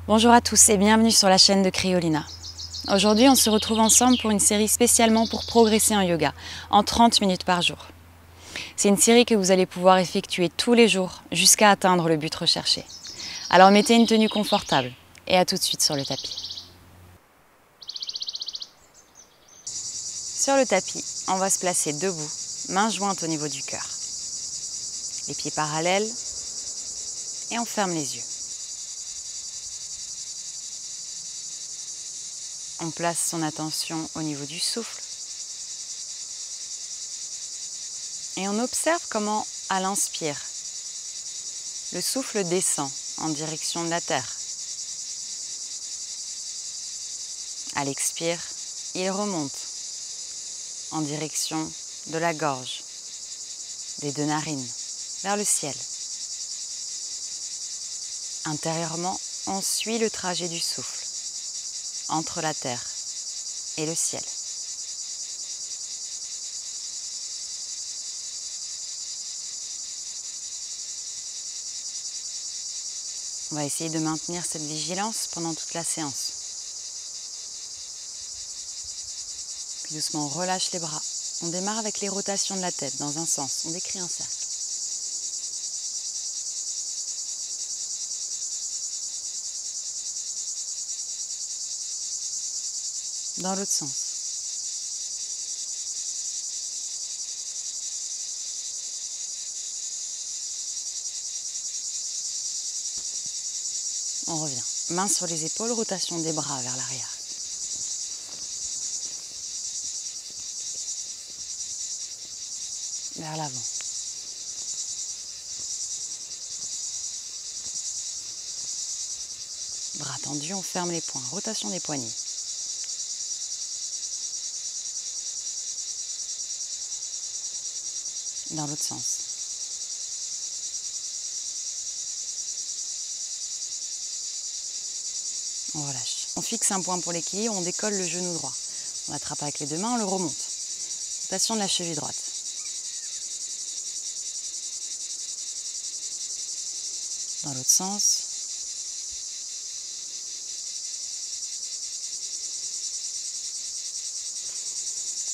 Bonjour à tous et bienvenue sur la chaîne de Cryolina. Aujourd'hui, on se retrouve ensemble pour une série spécialement pour progresser en yoga, en 30 minutes par jour. C'est une série que vous allez pouvoir effectuer tous les jours jusqu'à atteindre le but recherché. Alors mettez une tenue confortable et à tout de suite sur le tapis. Sur le tapis, on va se placer debout, mains jointes au niveau du cœur. Les pieds parallèles et on ferme les yeux. On place son attention au niveau du souffle. Et on observe comment, à l'inspire, le souffle descend en direction de la terre. À l'expire, il remonte en direction de la gorge, des deux narines, vers le ciel. Intérieurement, on suit le trajet du souffle entre la terre et le ciel. On va essayer de maintenir cette vigilance pendant toute la séance. Puis doucement, on relâche les bras. On démarre avec les rotations de la tête dans un sens. On décrit un cercle. Dans l'autre sens. On revient. Main sur les épaules, rotation des bras vers l'arrière. Vers l'avant. Bras tendus, on ferme les poings. Rotation des poignets. Dans l'autre sens. On relâche. On fixe un point pour l'équilibre, on décolle le genou droit. On l'attrape avec les deux mains, on le remonte. Rotation de la cheville droite. Dans l'autre sens.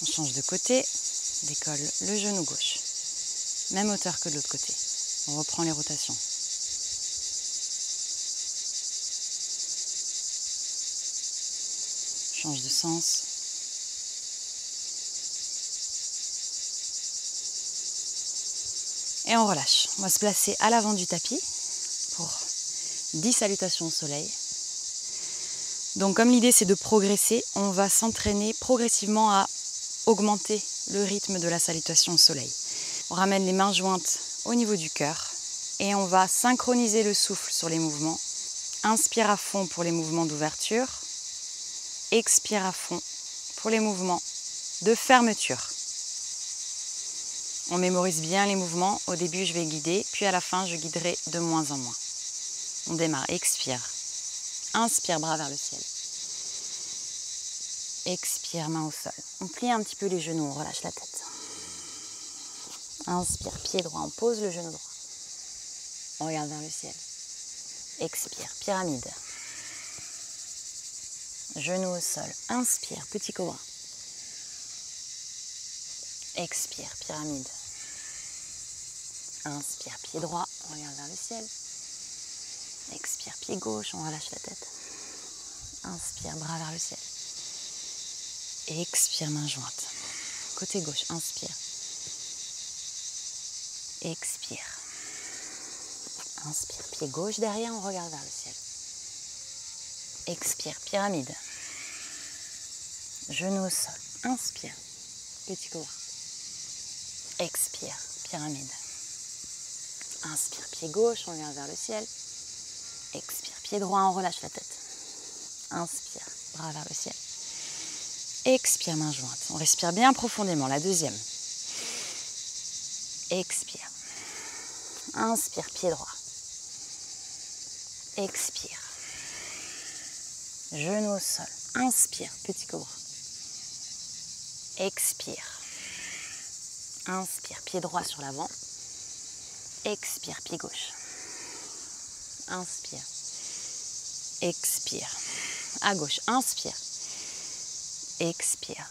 On change de côté, décolle le genou gauche. Même hauteur que de l'autre côté. On reprend les rotations. Change de sens. Et on relâche. On va se placer à l'avant du tapis pour 10 salutations au soleil. Donc comme l'idée c'est de progresser, on va s'entraîner progressivement à augmenter le rythme de la salutation au soleil. On ramène les mains jointes au niveau du cœur et on va synchroniser le souffle sur les mouvements. Inspire à fond pour les mouvements d'ouverture. Expire à fond pour les mouvements de fermeture. On mémorise bien les mouvements. Au début, je vais guider, puis à la fin, je guiderai de moins en moins. On démarre. Expire. Inspire, bras vers le ciel. Expire, main au sol. On plie un petit peu les genoux, on relâche la tête. Inspire, pied droit, on pose le genou droit. On regarde vers le ciel. Expire, pyramide. Genou au sol. Inspire, petit cobra. Expire, pyramide. Inspire, pied droit, on regarde vers le ciel. Expire, pied gauche, on relâche la tête. Inspire, bras vers le ciel. Expire, main jointe. Côté gauche, inspire. Expire. Inspire, pied gauche derrière, on regarde vers le ciel. Expire, pyramide. Genou au sol. Inspire, petit cobra. Expire, pyramide. Inspire, pied gauche, on regarde vers le ciel. Expire, pied droit, on relâche la tête. Inspire, bras vers le ciel. Expire, main jointe. On respire bien profondément. La deuxième. Expire. Inspire, pied droit. Expire. Genou au sol. Inspire, petit cobra. Expire. Inspire, pied droit sur l'avant. Expire, pied gauche. Inspire. expire. À gauche, inspire. Expire.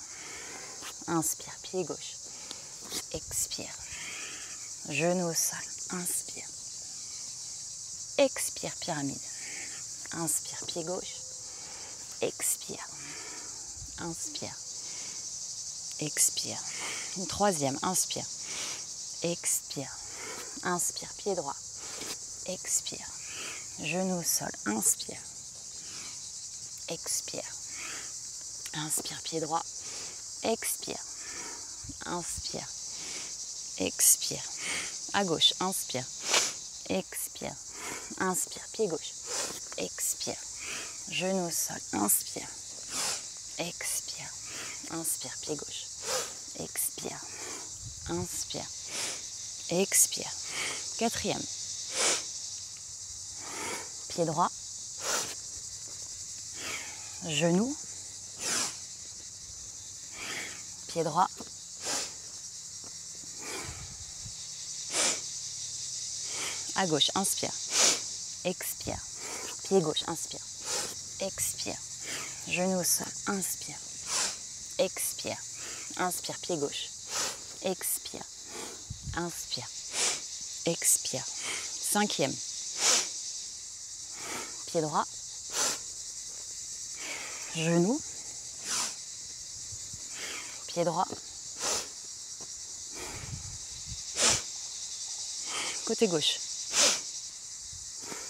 Inspire, pied gauche. Expire. Genou au sol. Inspire. Expire, pyramide. Inspire, pied gauche. Expire. Inspire. Expire. Une troisième, inspire. Expire. Inspire, pied droit. Expire. Genou au sol. Inspire. Expire. Inspire, pied droit. Expire. Inspire. Expire. À gauche, inspire. Expire. Inspire, pied gauche. Expire. Genou au sol. Inspire. Expire. Inspire, pied gauche. Expire. Inspire. Expire. Quatrième. Pied droit. Genou. Pied droit. À gauche, inspire. Expire. Pied gauche, inspire. Expire. Genou au sol, inspire. Expire. Inspire, pied gauche. Expire. Inspire. Expire. Cinquième. Pied droit. Genou. Pied droit. Côté gauche.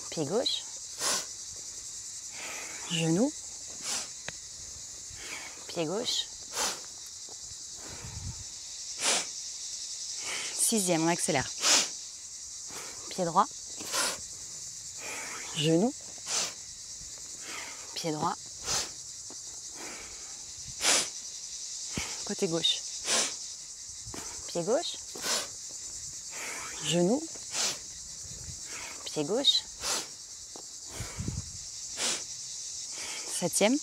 Pied gauche. Genou. Pied gauche. Sixième, on accélère. Pied droit. Genou. Pied droit. Côté gauche. Pied gauche. Genou. Pied gauche. Septième.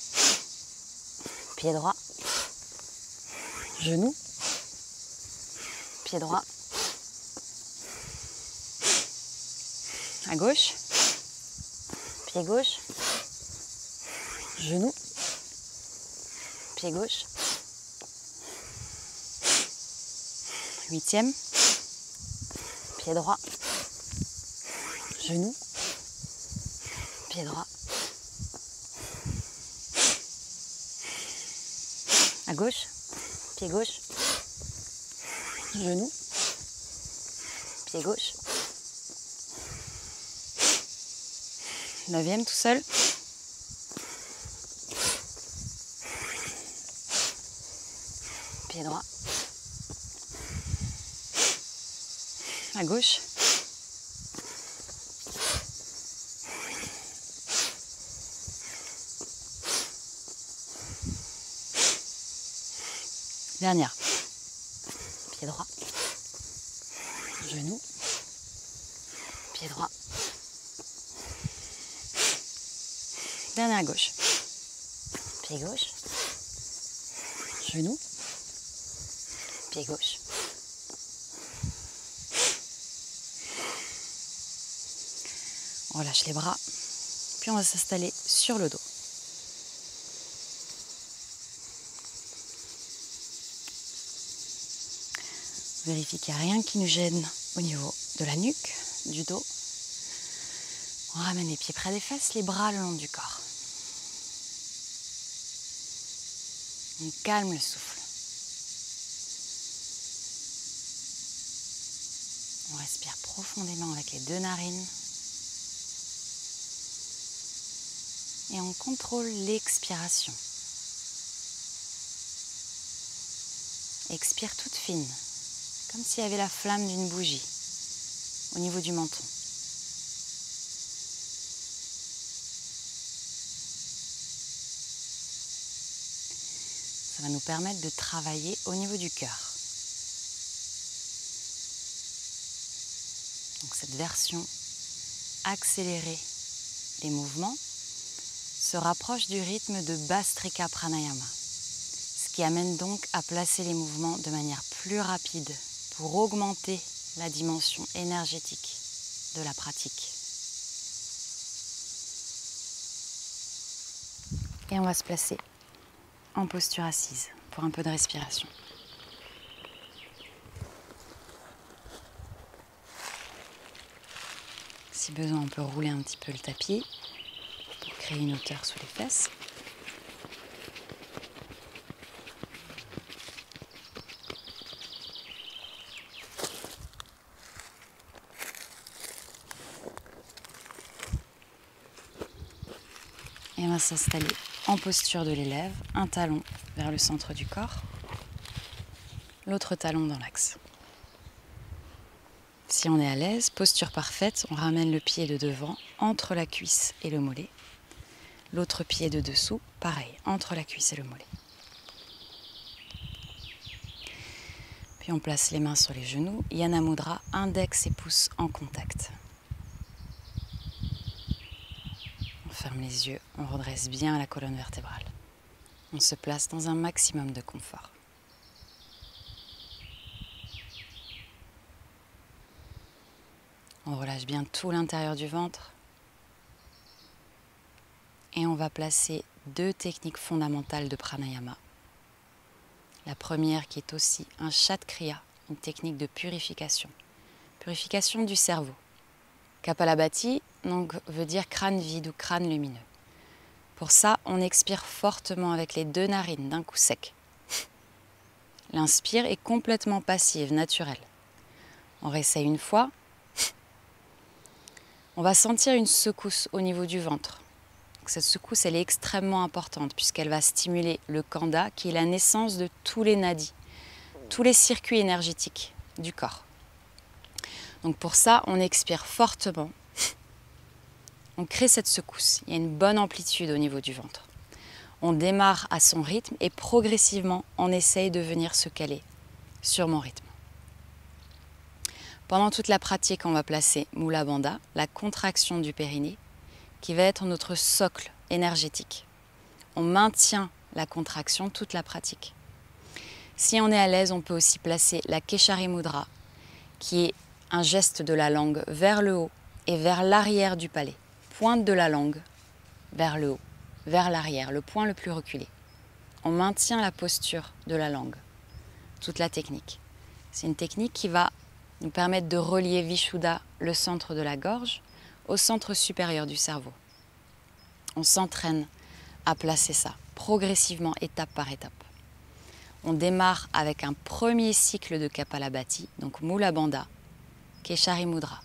Pied droit. Genou. Pied droit. À gauche. Pied gauche. Genou. Pied gauche. Huitième. Pied droit. Genou. Pied droit. À gauche. Pied gauche. Genou. Pied gauche. Neuvième tout seul. Pied droit. À gauche. Dernière. Pied droit. Genou. Pied droit. Dernière à gauche. Pied gauche. Genou. Pied gauche. On relâche les bras. Puis on va s'installer sur le dos. Vérifie qu'il n'y a rien qui nous gêne au niveau de la nuque, du dos. On ramène les pieds près des fesses, les bras le long du corps. On calme le souffle. On respire profondément avec les deux narines. Et on contrôle l'expiration. Expire toute fine, comme s'il y avait la flamme d'une bougie au niveau du menton. Ça va nous permettre de travailler au niveau du cœur. Donc cette version accélérée des mouvements se rapproche du rythme de Bhastrika Pranayama, ce qui amène donc à placer les mouvements de manière plus rapide pour augmenter la dimension énergétique de la pratique. Et on va se placer en posture assise pour un peu de respiration. Si besoin, on peut rouler un petit peu le tapis pour créer une hauteur sous les fesses. Et on va s'installer en posture de l'élève, un talon vers le centre du corps, l'autre talon dans l'axe. Si on est à l'aise, posture parfaite, on ramène le pied de devant entre la cuisse et le mollet. L'autre pied de dessous, pareil, entre la cuisse et le mollet. Puis on place les mains sur les genoux, Yana Mudra, index et pouce en contact. On ferme les yeux, on redresse bien la colonne vertébrale. On se place dans un maximum de confort. On relâche bien tout l'intérieur du ventre. Et on va placer 2 techniques fondamentales de pranayama. La première qui est aussi un Chatkriya, une technique de purification. Purification du cerveau. Kapalabhati donc, veut dire crâne vide ou crâne lumineux. Pour ça, on expire fortement avec les 2 narines d'un coup sec. L'inspire est complètement passive, naturelle. On réessaye une fois. On va sentir une secousse au niveau du ventre. Cette secousse, elle est extrêmement importante puisqu'elle va stimuler le khandha, qui est la naissance de tous les nadis, tous les circuits énergétiques du corps. Donc pour ça, on expire fortement. On crée cette secousse. Il y a une bonne amplitude au niveau du ventre. On démarre à son rythme et progressivement, on essaye de venir se caler sur mon rythme. Pendant toute la pratique, on va placer Mula Bandha, la contraction du périnée, qui va être notre socle énergétique. On maintient la contraction toute la pratique. Si on est à l'aise, on peut aussi placer la Keshari Mudra, qui est un geste de la langue vers le haut et vers l'arrière du palais. Pointe de la langue vers le haut, vers l'arrière, le point le plus reculé. On maintient la posture de la langue, toute la technique. C'est une technique qui va nous permettre de relier Vishuddha, le centre de la gorge, au centre supérieur du cerveau. On s'entraîne à placer ça progressivement, étape par étape. On démarre avec un premier cycle de Kapalabhati, donc Mula Bandha, Keshari Mudra.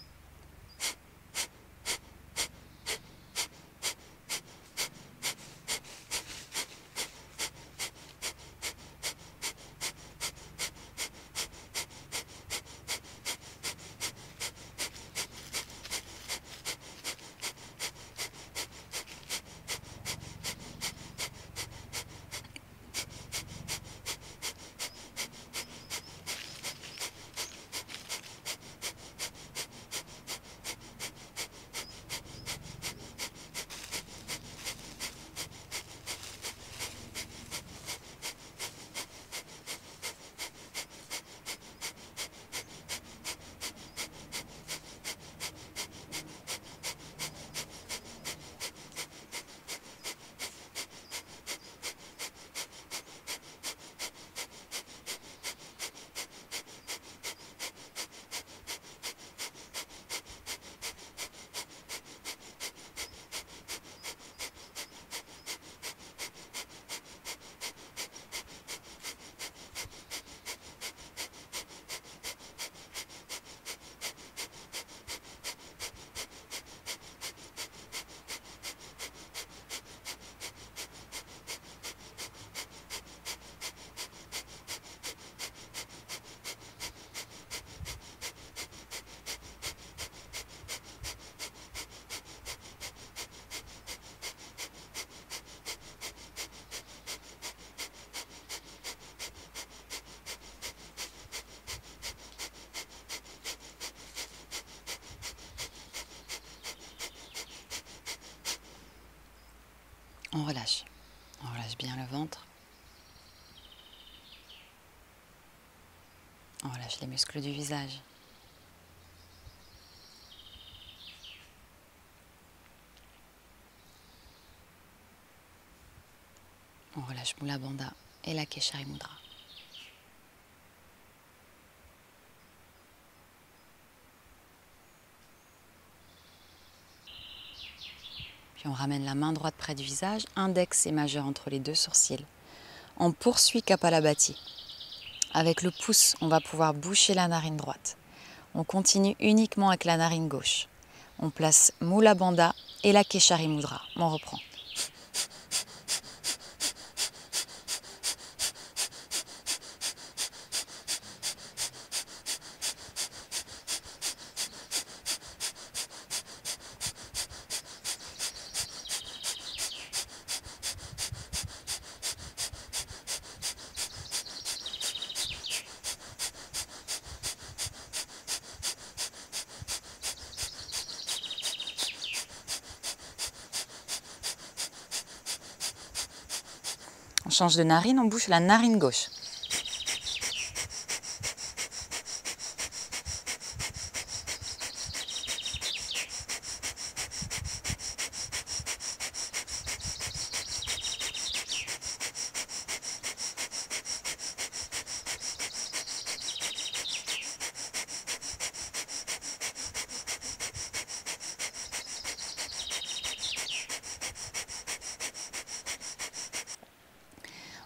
On relâche bien le ventre. On relâche les muscles du visage. On relâche Mula Bandha et la Keshari Mudra. Puis on ramène la main droite près du visage, index et majeur entre les deux sourcils. On poursuit Kapalabhati. Avec le pouce, on va pouvoir boucher la narine droite. On continue uniquement avec la narine gauche. On place Mula Bandha et la Keshari Mudra. On reprend. On change de narine, on bouche la narine gauche.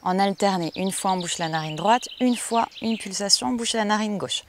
En alterner, une fois on bouche la narine droite, une fois une pulsation, on bouche la narine gauche.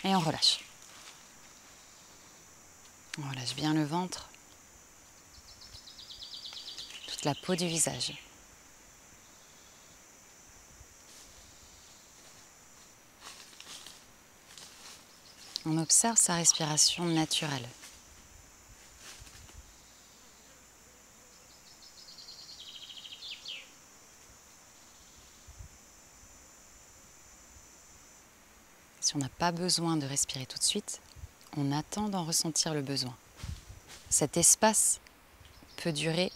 Et on relâche. On relâche bien le ventre, toute la peau du visage. On observe sa respiration naturelle. Si on n'a pas besoin de respirer tout de suite, on attend d'en ressentir le besoin. Cet espace peut durer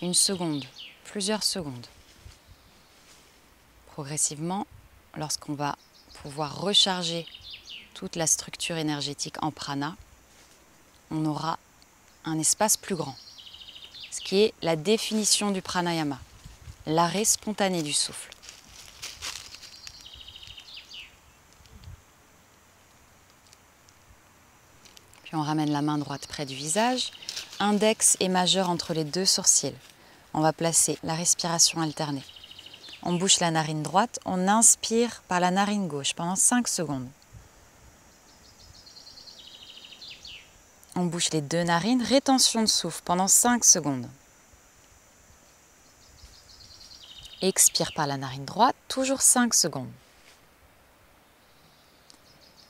1 seconde, plusieurs secondes. Progressivement, lorsqu'on va pouvoir recharger toute la structure énergétique en prana, on aura un espace plus grand. Ce qui est la définition du pranayama, l'arrêt spontané du souffle. Puis on ramène la main droite près du visage, index et majeur entre les deux sourcils. On va placer la respiration alternée. On bouche la narine droite, on inspire par la narine gauche pendant 5 secondes. On bouche les deux narines, rétention de souffle pendant 5 secondes. Expire par la narine droite, toujours 5 secondes.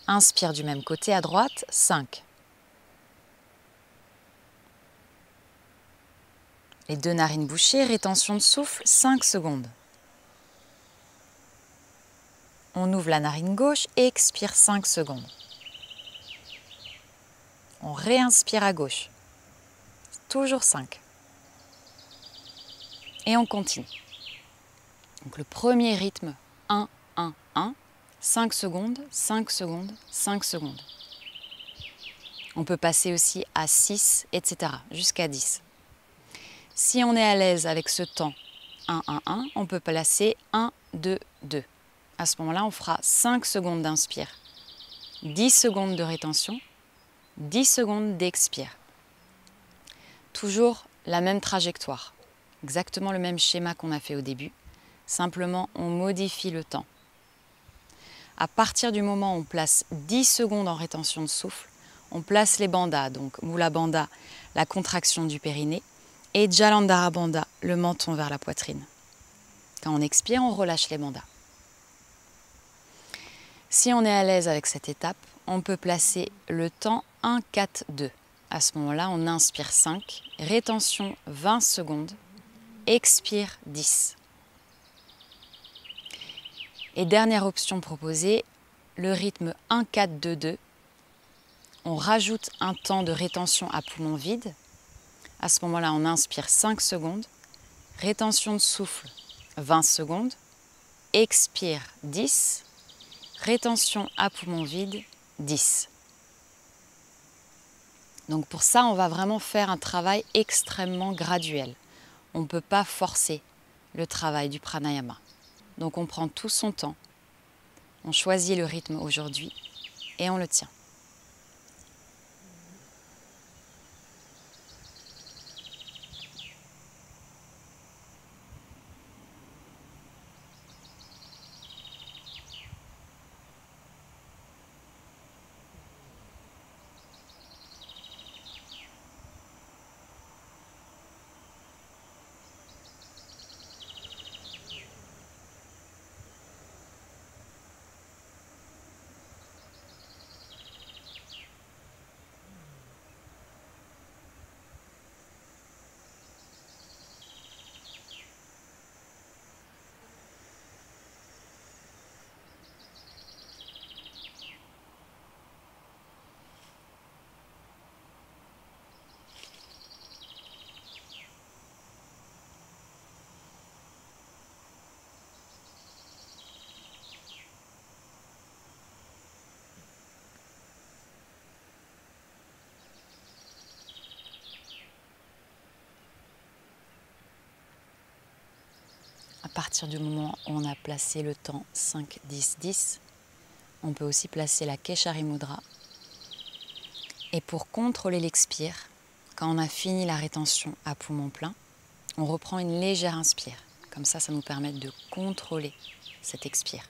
Inspire du même côté à droite, 5. Les deux narines bouchées, rétention de souffle, 5 secondes. On ouvre la narine gauche et expire 5 secondes. On réinspire à gauche. Toujours 5. Et on continue. Donc le premier rythme, 1, 1, 1, 5 secondes, 5 secondes, 5 secondes. On peut passer aussi à 6, etc., jusqu'à 10. Si on est à l'aise avec ce temps 1, 1, 1, on peut placer 1, 2, 2. À ce moment-là, on fera 5 secondes d'inspire, 10 secondes de rétention, 10 secondes d'expire. Toujours la même trajectoire. Exactement le même schéma qu'on a fait au début. Simplement, on modifie le temps. À partir du moment où on place 10 secondes en rétention de souffle, on place les bandhas, donc Mula Bandha, la contraction du périnée, et Jalandhara Bandha, le menton vers la poitrine. Quand on expire, on relâche les bandhas. Si on est à l'aise avec cette étape, on peut placer le temps 1, 4, 2. À ce moment-là, on inspire 5, rétention 20 secondes, expire 10. Et dernière option proposée, le rythme 1, 4, 2, 2. On rajoute un temps de rétention à poumon vide. À ce moment-là, on inspire 5 secondes, rétention de souffle 20 secondes, expire 10, rétention à poumon vide 10. Donc pour ça, on va vraiment faire un travail extrêmement graduel. On ne peut pas forcer le travail du pranayama. Donc on prend tout son temps, on choisit le rythme aujourd'hui et on le tient. À partir du moment où on a placé le temps 5, 10, 10, on peut aussi placer la Keshari Mudra. Et pour contrôler l'expire, quand on a fini la rétention à poumon plein, on reprend une légère inspire. Comme ça nous permet de contrôler cet expire.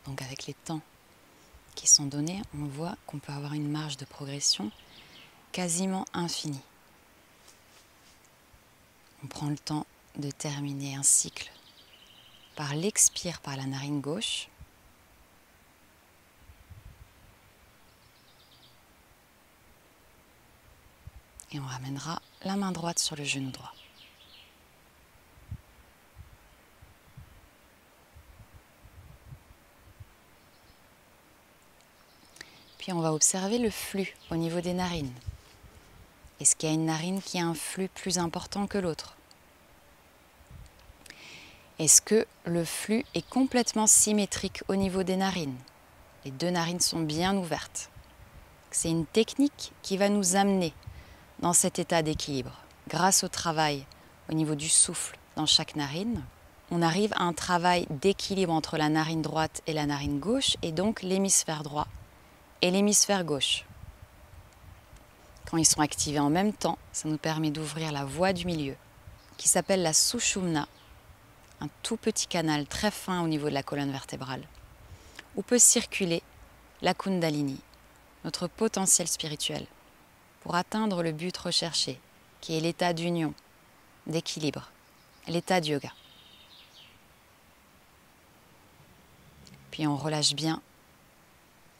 Donc avec les temps qui sont donnés, on voit qu'on peut avoir une marge de progression quasiment infinie. On prend le temps de terminer un cycle par l'expire par la narine gauche. Et on ramènera la main droite sur le genou droit. Puis on va observer le flux au niveau des narines. Est-ce qu'il y a une narine qui a un flux plus important que l'autre? Est-ce que le flux est complètement symétrique au niveau des narines? Les deux narines sont bien ouvertes. C'est une technique qui va nous amener dans cet état d'équilibre. Grâce au travail au niveau du souffle dans chaque narine, on arrive à un travail d'équilibre entre la narine droite et la narine gauche, et donc l'hémisphère droit et l'hémisphère gauche. Quand ils sont activés en même temps, ça nous permet d'ouvrir la voie du milieu, qui s'appelle la Sushumna, un tout petit canal très fin au niveau de la colonne vertébrale, où peut circuler la Kundalini, notre potentiel spirituel, pour atteindre le but recherché, qui est l'état d'union, d'équilibre, l'état de yoga. Puis on relâche bien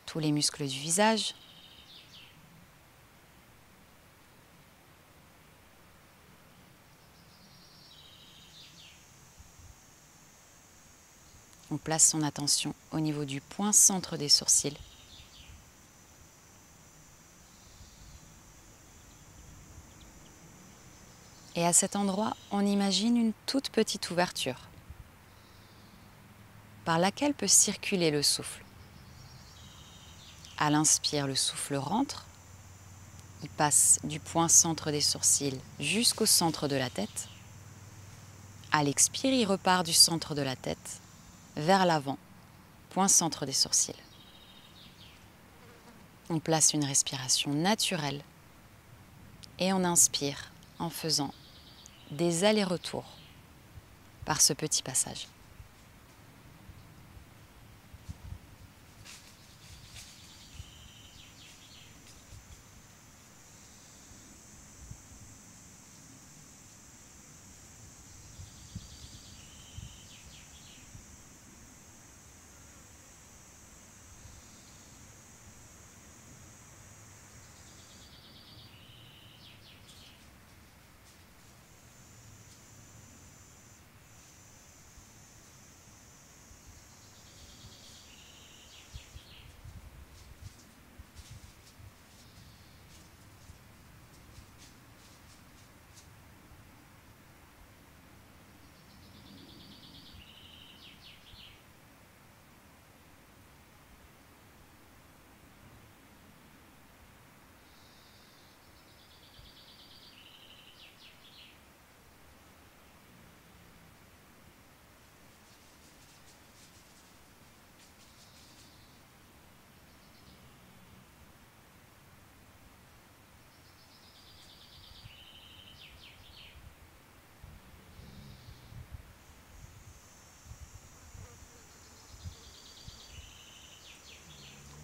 tous les muscles du visage. On place son attention au niveau du point centre des sourcils. Et à cet endroit, on imagine une toute petite ouverture par laquelle peut circuler le souffle. À l'inspire, le souffle rentre. Il passe du point centre des sourcils jusqu'au centre de la tête. À l'expire, il repart du centre de la tête vers l'avant, point centre des sourcils. On place une respiration naturelle et on inspire en faisant des allers-retours par ce petit passage.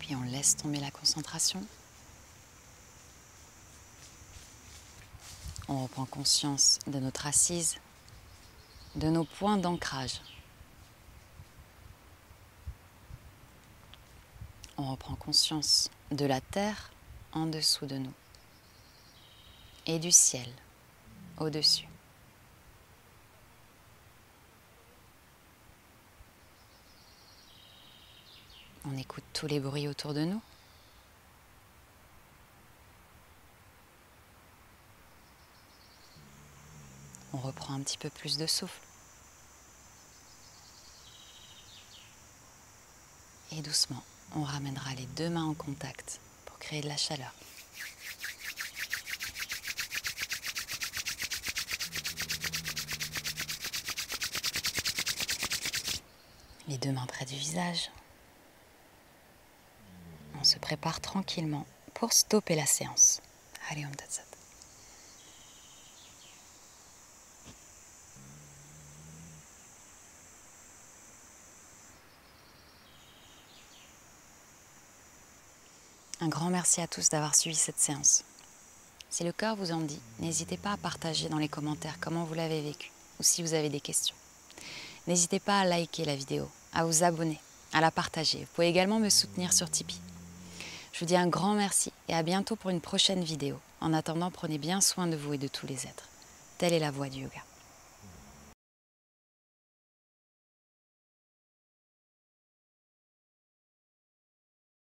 Puis on laisse tomber la concentration. On reprend conscience de notre assise, de nos points d'ancrage. On reprend conscience de la terre en dessous de nous et du ciel au-dessus. On écoute tous les bruits autour de nous. On reprend un petit peu plus de souffle. Et doucement, on ramènera les deux mains en contact pour créer de la chaleur. Les deux mains près du visage. On se prépare tranquillement pour stopper la séance. Allez, Om Tat Sat. Un grand merci à tous d'avoir suivi cette séance. Si le cœur vous en dit, n'hésitez pas à partager dans les commentaires comment vous l'avez vécu ou si vous avez des questions. N'hésitez pas à liker la vidéo, à vous abonner, à la partager. Vous pouvez également me soutenir sur Tipeee. Je vous dis un grand merci et à bientôt pour une prochaine vidéo. En attendant, prenez bien soin de vous et de tous les êtres. Telle est la voie du yoga.